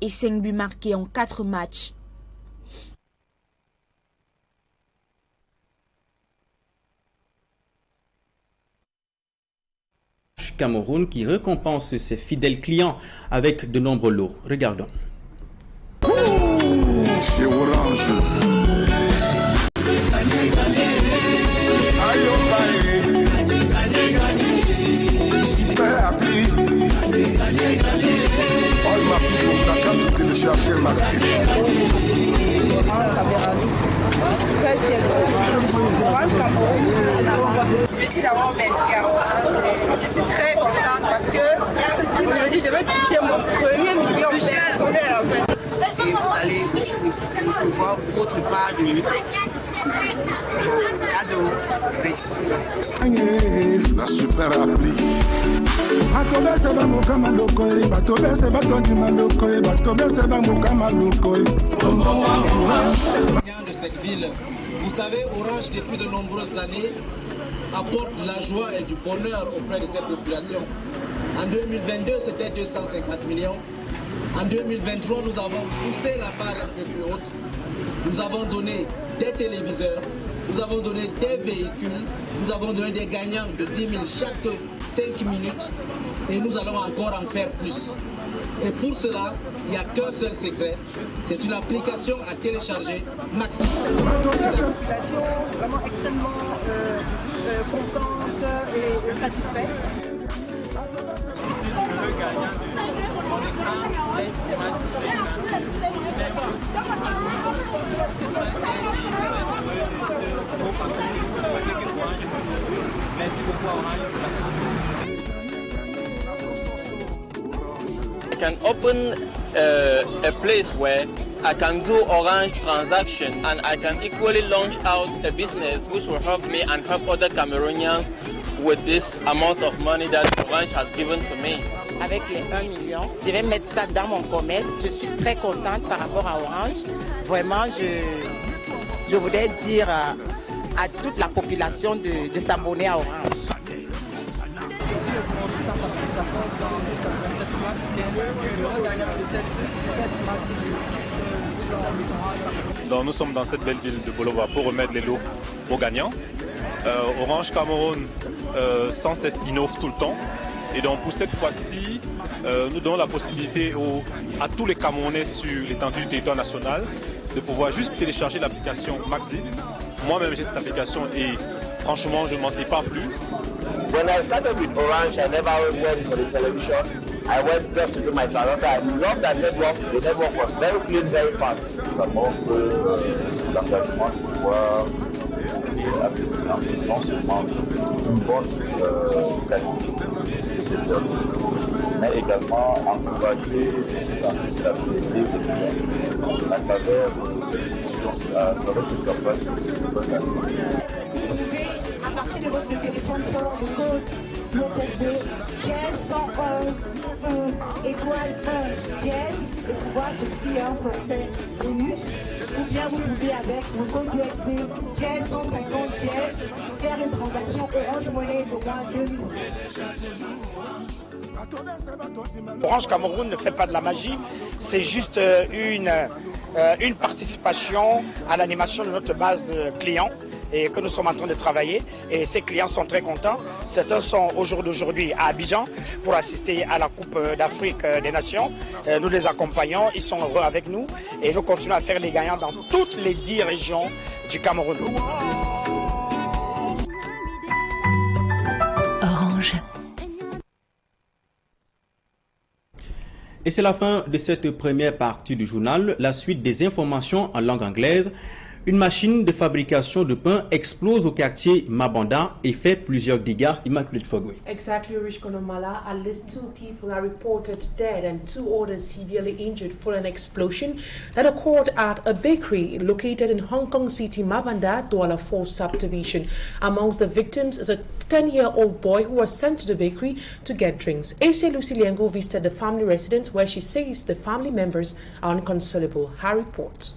et 5 buts marqués en 4 matchs. Cameroun qui récompense ses fidèles clients avec de nombreux lots. Regardons. Chez Orange. Super appli. All ma people, n'a qu'à tout télécharger Maxi. Ça fait ravi. Je suis très fière de Orange Cameroun. Je suis très contente parce que aujourd'hui je vais utiliser mon premier million personnel en fait. Et vous allez recevoir votre part de cadeau. La super appli. De cette ville, vous savez, Orange depuis de nombreuses années apporte de la joie et du bonheur auprès de cette population. En 2022, c'était 250 millions. En 2023, nous avons poussé la barre un peu plus haute. Nous avons donné des téléviseurs, nous avons donné des véhicules, nous avons donné des gagnants de 10 000 chaque 5 minutes et nous allons encore en faire plus. Et pour cela, il n'y a qu'un seul secret, c'est une application à télécharger, Maxi. C'est une application vraiment extrêmement contente et satisfaite. I can open a place where I can do Orange transaction and I can equally launch out a business which will help me and help other Cameroonians with this amount of money that Orange has given to me. Avec les 1 million, je vais mettre ça dans mon commerce. Je suis très contente par rapport à Orange. Vraiment, je voudrais dire à toute la population de s'abonner à Orange. Donc, nous sommes dans cette belle ville de Bolova pour remettre les lots aux gagnants. Orange Cameroun sans cesse innove tout le temps. Et donc pour cette fois-ci, nous donnons la possibilité à tous les Camerounais sur l'étendue du territoire national de pouvoir juste télécharger l'application Maxi. Moi-même j'ai cette application et franchement je ne m'en sépare plus. When I started with Orange, I never went for the television. I went just to do my transaction. I love that network. The network was very clean, very fast. Ça montre l'engagement du pouvoir et assez non seulement une bonne qualité de ces services, mais également encourager la stabilité des clients à travers cette mission, à travers cette campagne de bonne année. À partir de votre téléphone fort, le code MOTSB 111 étoile 1 dièse et pouvoir souscrire un forfait bonus. Ou bien vous pouvez avec le code USB 150 dièse faire une transaction Orange Monnaie de moins 2000. Orange Cameroun ne fait pas de la magie, c'est juste une participation à l'animation de notre base client et que nous sommes en train de travailler et ces clients sont très contents. Certains sont au jour d'aujourd'hui à Abidjan pour assister à la Coupe d'Afrique des Nations. Nous les accompagnons, ils sont heureux avec nous et nous continuons à faire les gagnants dans toutes les 10 régions du Cameroun. Orange. Et c'est la fin de cette première partie du journal. La suite des informations en langue anglaise. Une machine de fabrication de pain explose au quartier Mabanda et fait plusieurs dégâts. Immaculate Fogwe. Exactly, Rich Konomala. At least 2 people are reported dead and 2 others severely injured for an explosion that occurred at a bakery located in Hong Kong City, Mabanda, Douala 4 subdivision. Amongst the victims is a 10-year-old boy who was sent to the bakery to get drinks. A.C. Lucy Liengo visited the family residence where she says the family members are inconsolable. Her report.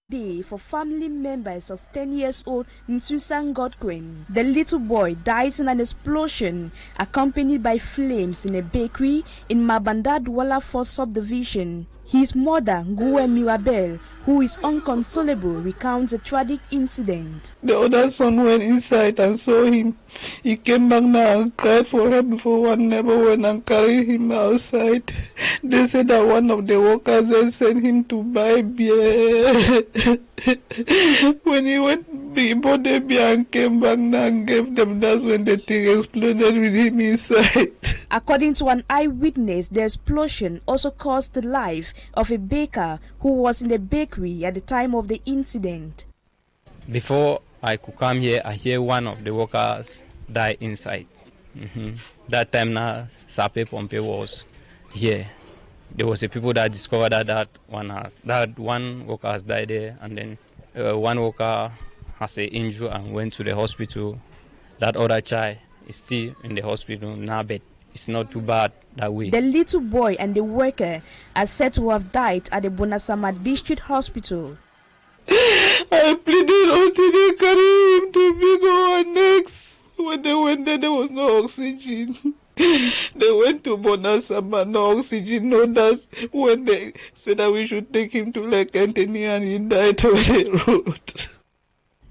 Day for family members of 10-year-old Nsusan Godwin. The little boy died in an explosion accompanied by flames in a bakery in Mabanda Douala 4 subdivision. His mother, Nguwe Miwabel, who is unconsolable, recounts a tragic incident. The other son went inside and saw him. He came back now and cried for help before one neighbor went and carried him outside. They said that one of the workers then sent him to buy beer. When he went, he bought the beer and came back now and gave them. That's when the thing exploded with him inside. According to an eyewitness, the explosion also caused the life of a baker who was in the bakery at the time of the incident. Before I could come here, I hear one of the workers die inside. That time now, Sape Pompe was here. There was a people that discovered that one worker has died there, and then one worker has an injury and went to the hospital. That other child is still in the hospital now, but it's not too bad that way. The little boy and the worker are said to have died at the Bonasama District Hospital. I pleaded until they carried him to Bigo next. When they went there, there was no oxygen. They went to Bonasama, no oxygen, no dust. When they said that we should take him to Lake Anthony, and he died on the road.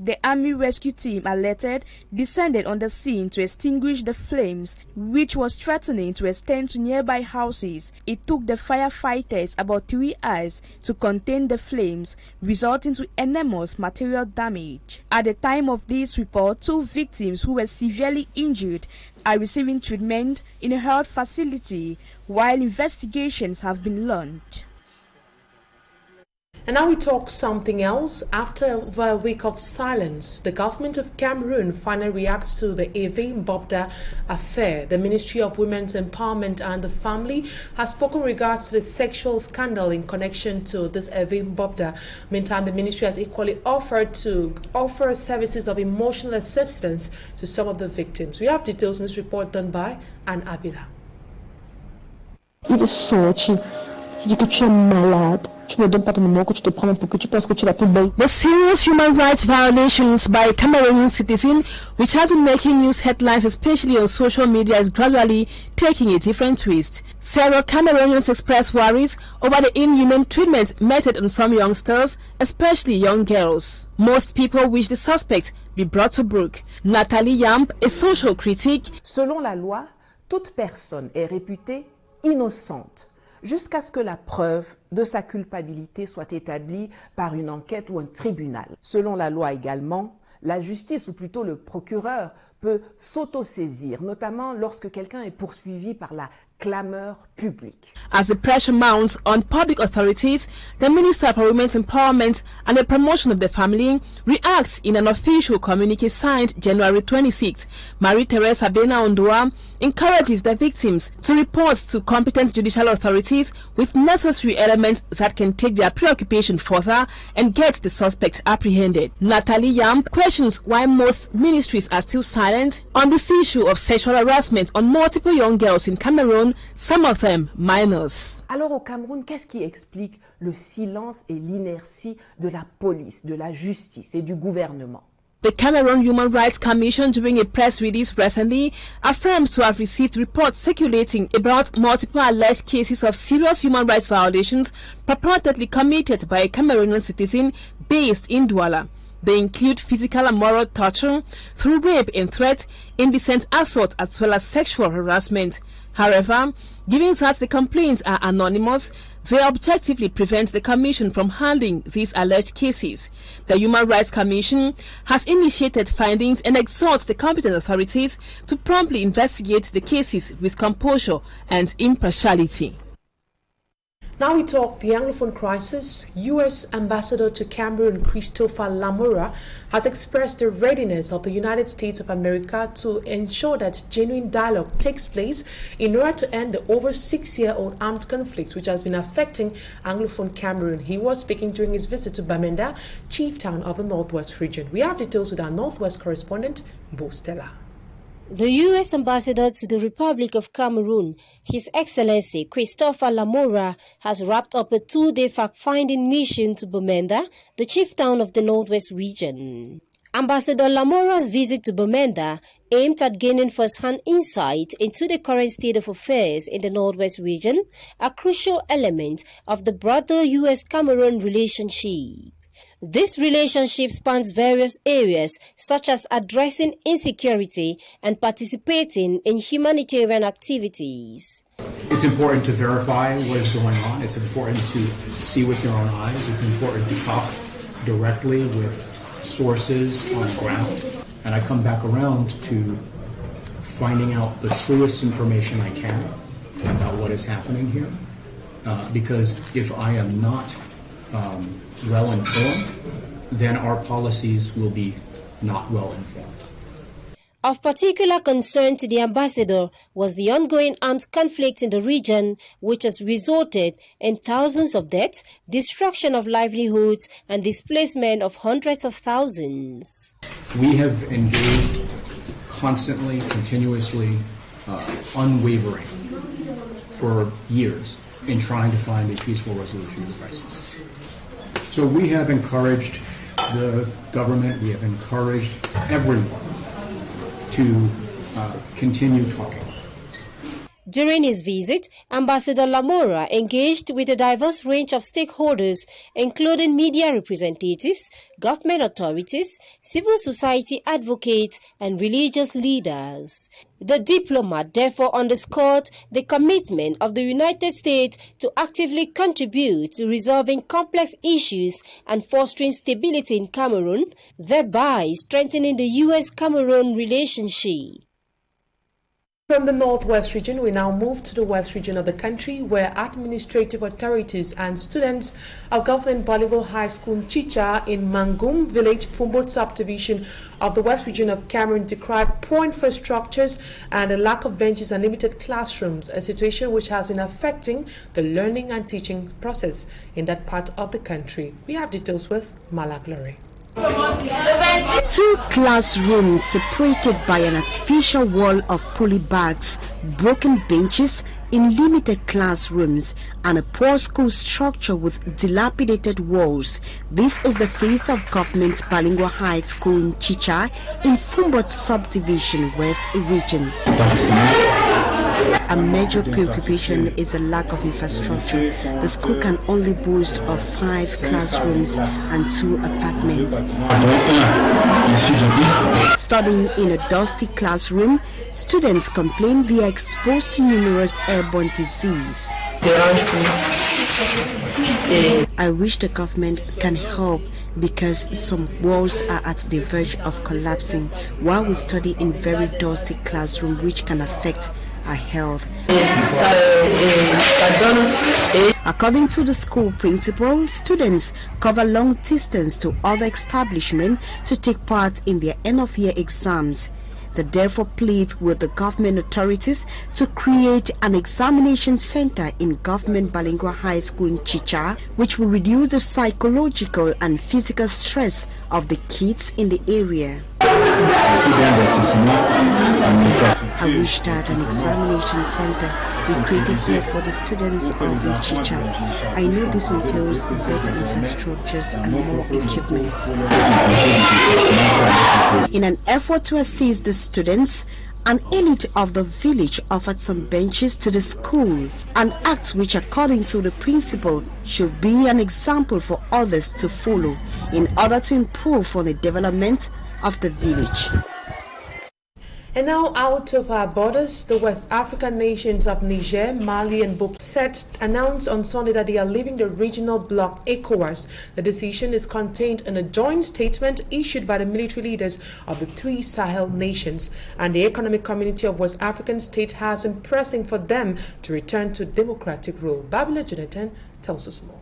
The army rescue team, alerted, descended on the scene to extinguish the flames, which was threatening to extend to nearby houses. It took the firefighters about 3 hours to contain the flames, resulting to enormous material damage. At the time of this report, 2 victims who were severely injured are receiving treatment in a health facility, while investigations have been launched. And now we talk something else. After a week of silence, the government of Cameroon finally reacts to the Eve Mbobda affair. The Ministry of Women's Empowerment and the Family has spoken regards to the sexual scandal in connection to this Eve Mbobda. Meantime, the ministry has equally offered to offer services of emotional assistance to some of the victims. We have details in this report done by Anne Abila. Il est sorti. Il dit que tu es malade. Tu me donnes pas ton numéro, que tu te prends pour que tu penses que tu es la plus belle. The serious human rights violations by Cameroonian citizens, which have been making news headlines, especially on social media, is gradually taking a different twist. Several Cameroonians expressed worries over the inhuman treatment meted on some youngsters, especially young girls. Most people wish the suspect be brought to book. Nathalie Yamp, a social critic. Selon la loi, toute personne est réputée innocente jusqu'à ce que la preuve de sa culpabilité soit établie par une enquête ou un tribunal. Selon la loi également, la justice, ou plutôt le procureur, peut s'autosaisir, notamment lorsque quelqu'un est poursuivi par la clameur publique. As the pressure mounts on public authorities, the Minister for Women's Empowerment and the Promotion of the Family reacts in an official communique signed January 26. Marie-Thérèse Abena Ondua encourages the victims to report to competent judicial authorities with necessary elements that can take their preoccupation further and get the suspect apprehended. Nathalie Yamp questions why most ministries are still silent on this issue of sexual harassment on multiple young girls in Cameroon, some of them minors. Alors au Cameroun, qu'est-ce qui explique le silence et l'inertie de la police, de la justice et du gouvernement? The Cameroon Human Rights Commission, during a press release recently, affirms to have received reports circulating about multiple alleged cases of serious human rights violations purportedly committed by a Cameroonian citizen based in Douala. They include physical and moral torture through rape and threat, indecent assault, as well as sexual harassment. However, given that the complaints are anonymous, they objectively prevent the Commission from handling these alleged cases. The Human Rights Commission has initiated findings and exhorts the competent authorities to promptly investigate the cases with composure and impartiality. Now we talk the Anglophone crisis. U.S. Ambassador to Cameroon, Christopher Lamora, has expressed the readiness of the United States of America to ensure that genuine dialogue takes place in order to end the over 6-year-old armed conflict which has been affecting Anglophone Cameroon. He was speaking during his visit to Bamenda, chief town of the Northwest region. We have details with our Northwest correspondent, Bo Stella. The U.S. Ambassador to the Republic of Cameroon, His Excellency Christopher Lamora, has wrapped up a 2-day fact-finding mission to Bamenda, the chief town of the Northwest region. Ambassador Lamora's visit to Bamenda aimed at gaining first-hand insight into the current state of affairs in the Northwest region, a crucial element of the broader U.S.-Cameroon relationship. This relationship spans various areas such as addressing insecurity and participating in humanitarian activities. It's important to verify what is going on. It's important to see with your own eyes. It's important to talk directly with sources on the ground. And I come back around to finding out the truest information I can about what is happening here. Because if I am not well informed, then our policies will be not well informed. Of particular concern to the ambassador was the ongoing armed conflict in the region, which has resulted in thousands of deaths, destruction of livelihoods, and displacement of hundreds of thousands. We have engaged constantly, continuously, unwavering for years in trying to find a peaceful resolution of the crisis. So we have encouraged the government, we have encouraged everyone to continue talking. During his visit, Ambassador Lamora engaged with a diverse range of stakeholders, including media representatives, government authorities, civil society advocates, and religious leaders. The diplomat therefore underscored the commitment of the United States to actively contribute to resolving complex issues and fostering stability in Cameroon, thereby strengthening the U.S.-Cameroon relationship. From the Northwest region, we now move to the West region of the country, where administrative authorities and students of Government Bilingual High School Chicha in Mangum Village, Fumbot subdivision of the West region of Cameroon decried poor infrastructures and a lack of benches and limited classrooms, a situation which has been affecting the learning and teaching process in that part of the country. We have details with Mala Glory. 2 classrooms separated by an artificial wall of poly bags, broken benches in limited classrooms, and a poor school structure with dilapidated walls. This is the face of Government Bilingual High School in Chicha in Fumbot subdivision, West region. A major preoccupation is a lack of infrastructure. The school can only boast of 5 classrooms and 2 apartments. Studying in a dusty classroom, students complain they are exposed to numerous airborne diseases. I wish the government can help because some walls are at the verge of collapsing while we study in very dusty classroom, which can affect our health. According to the school principal, students cover long distance to other establishments to take part in their end-of-year exams. They therefore plead with the government authorities to create an examination center in Government Bilingual High School in Chicha, which will reduce the psychological and physical stress of the kids in the area. I wish that an examination center be created here for the students of Chicha. I know this entails better infrastructures and more equipment. In an effort to assist the students, an elite of the village offered some benches to the school, an act which, according to the principal, should be an example for others to follow in order to improve on the development of the village. And now out of our borders, the West African nations of Niger, Mali and Burkina Faso announced on Sunday that they are leaving the regional bloc ECOWAS. The decision is contained in a joint statement issued by the military leaders of the 3 Sahel nations, and the Economic Community of West African States has been pressing for them to return to democratic rule. Babila Jonathan tells us more.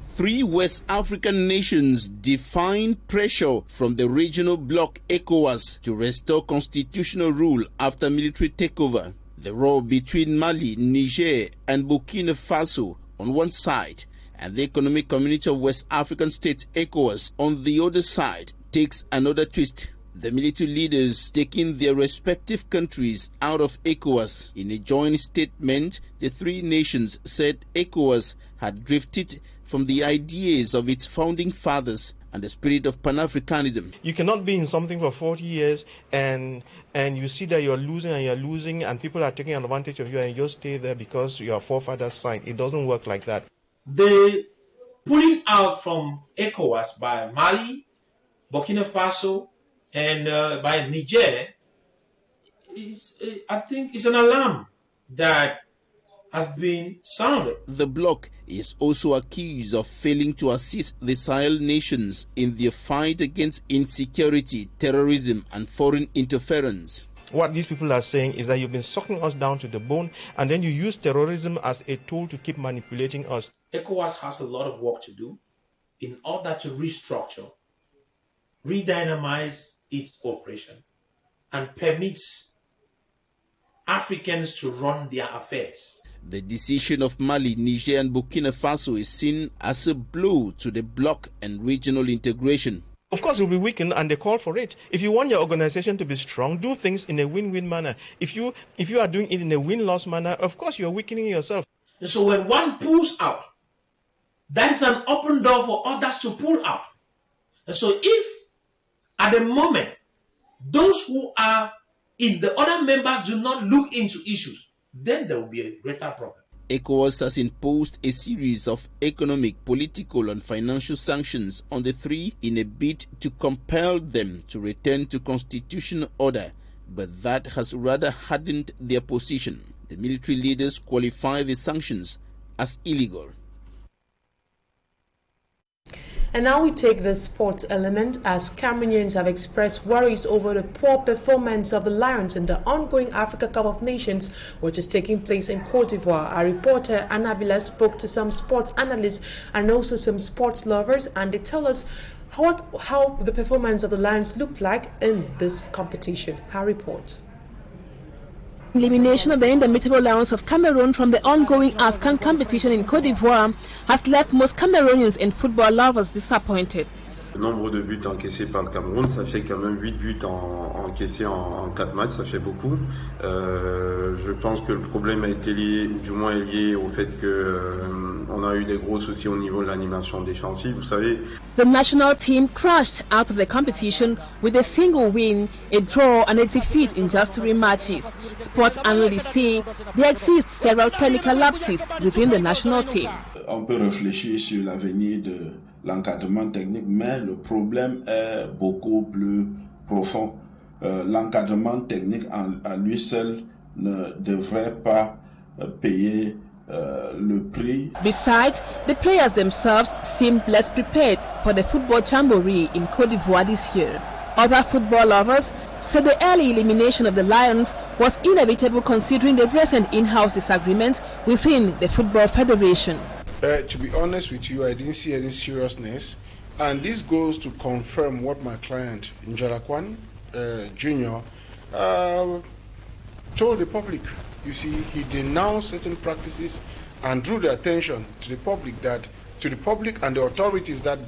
3 West African nations defying pressure from the regional bloc ECOWAS to restore constitutional rule after military takeover. The row between Mali, Niger and Burkina Faso on one side and the Economic Community of West African States ECOWAS on the other side takes another twist The military leaders taking their respective countries out of ECOWAS. In a joint statement, the three nations said ECOWAS had drifted from the ideas of its founding fathers and the spirit of Pan-Africanism. You cannot be in something for 40 years and you see that you're losing and people are taking advantage of you and you just stay there because your forefathers signed. It doesn't work like that. The pulling out from ECOWAS by Mali, Burkina Faso, and by Niger is, I think, is an alarm that has been sounded. The bloc is also accused of failing to assist the Sahel nations in their fight against insecurity, terrorism, and foreign interference. What these people are saying is that you've been sucking us down to the bone and then you use terrorism as a tool to keep manipulating us. ECOWAS has a lot of work to do in order to restructure, redynamize its operation, and permits Africans to run their affairs. The decision of Mali, Niger, and Burkina Faso is seen as a blow to the bloc and regional integration. Of course, it will be weakened, and they call for it. If you want your organization to be strong, do things in a win-win manner. If you are doing it in a win-loss manner, of course, you're weakening yourself. And so when one pulls out, that is an open door for others to pull out. And so if at the moment, those who are in the other members do not look into issues, then there will be a greater problem. ECOWAS has imposed a series of economic, political, and financial sanctions on the three in a bid to compel them to return to constitutional order, but that has rather hardened their position. The military leaders qualify the sanctions as illegal. And now we take the sports element, as Cameroonians have expressed worries over the poor performance of the Lions in the ongoing Africa Cup of Nations, which is taking place in Cote d'Ivoire. Our reporter Annabella spoke to some sports analysts and also some sports lovers, and they tell us how the performance of the Lions looked like in this competition. Her report. Elimination of the indomitable Lions of Cameroon from the ongoing AFCON competition in Cote d'Ivoire has left most Cameroonians and football lovers disappointed. Le nombre de buts encaissés par le Cameroun, ça fait quand même 8 buts encaissés en 4 matchs, ça fait beaucoup. Je pense que le problème a été lié, ou du moins est lié au fait qu'on a eu des gros soucis au niveau de l'animation défensive, vous savez. The national team crashed out of the competition with a single win, a draw and a defeat in just 3 matches. Sports analysts say there exist several technical lapses within the national team. On peut réfléchir sur l'avenir de l'encadrement technique, mais le problème est beaucoup plus profond. L'encadrement technique à lui seul ne devrait pas payer le prix. Besides, the players themselves seem less prepared for the football jamboree in Cote d'Ivoire this year. Other football lovers said the early elimination of the Lions was inevitable considering the recent in-house disagreements within the Football Federation. To be honest with you, I didn't see any seriousness, and this goes to confirm what my client, Njalakwan Jr., told the public. You see, he denounced certain practices and drew the attention to the public and the authorities that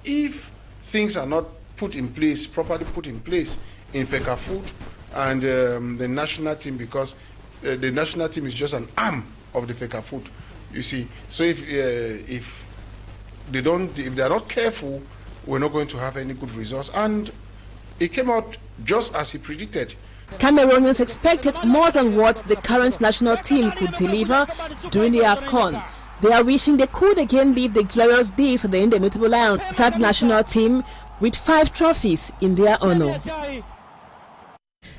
if things are not properly put in place in FECAFOOT and the national team, because the national team is just an arm of the FECAFOOT. You see, so if they are not careful, we're not going to have any good results. And it came out just as he predicted. Cameroonians expected more than what the current national team could deliver during the AFCON. They are wishing they could again live the glorious days of the indomitable Lions, that national team with 5 trophies in their honor.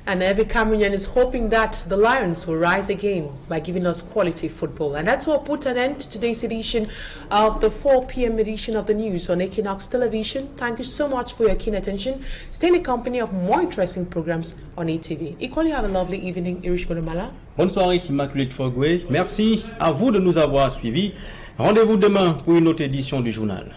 And every Cameroonian is hoping that the Lions will rise again by giving us quality football. And that's what put an end to today's edition of the 4 p.m. edition of the news on Equinoxe Television. Thank you so much for your keen attention. Stay in the company of more interesting programs on ETV. Equally, have a lovely evening. Irish Gonomala. Bonne soirée, Immaculée Fogoué. Merci à vous de nous avoir suivis. Rendez-vous demain pour une autre édition du journal.